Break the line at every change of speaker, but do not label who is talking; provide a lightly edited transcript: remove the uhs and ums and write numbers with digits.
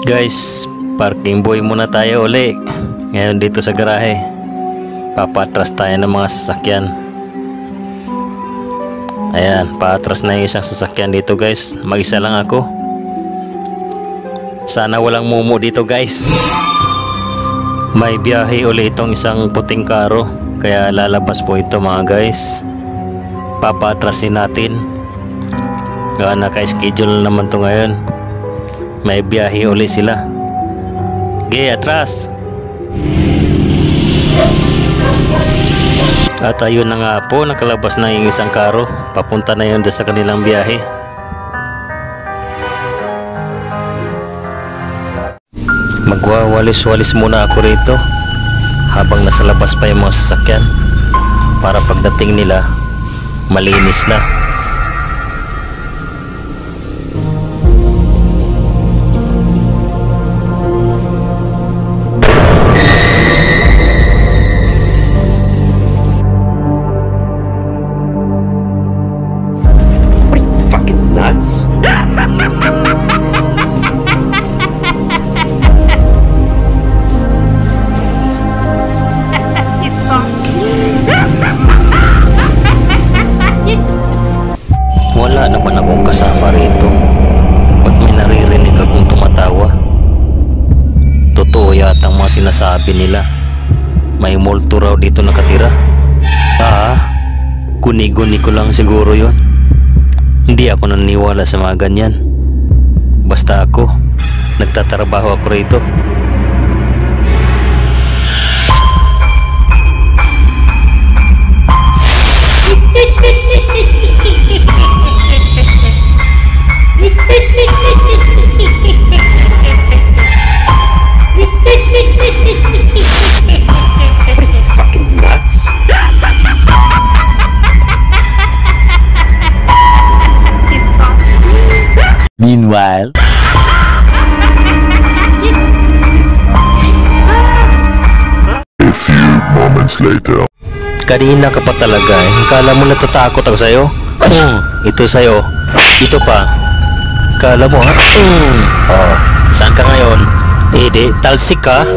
Guys, parking boy muna tayo uli. Ngayon dito sa garahe. Papatras tayo ng mga sasakyan. Ayan, paatras na yung isang sasakyan dito guys. Mag-isa lang ako. Sana walang mumu dito guys. May biyahe uli itong isang puting karo. Kaya lalabas po ito mga guys. Papatrasin natin. Kaya naka-schedule naman to ngayon. May biyahe uli sila. Okay, atras. At ayun na nga po, nakalabas na yung isang karo. Papunta na yun sa kanilang biyahe. Magwawalis-walis muna ako rito habang nasa labas pa yung mga sasakyan para pagdating nila malinis na.
Nuts?
Wala naman akong kasama rito. Ba't may naririnig akong tumatawa? Totoo yata ang mga sinasabi nila. May multo raw dito nakatira. Guni-guni ko lang siguro yon. Hindi ako naniniwala sa mga ganyan. Basta ako, nagtatrabaho ako rito.
Fucking nuts?
Meanwhile,
A few moments later.
kanina ka pa talaga eh. Kala mo natatakot ako sa'yo? Ito sa'yo. Ito pa. Kala mo ha? Saan ka ngayon? Talsik ka?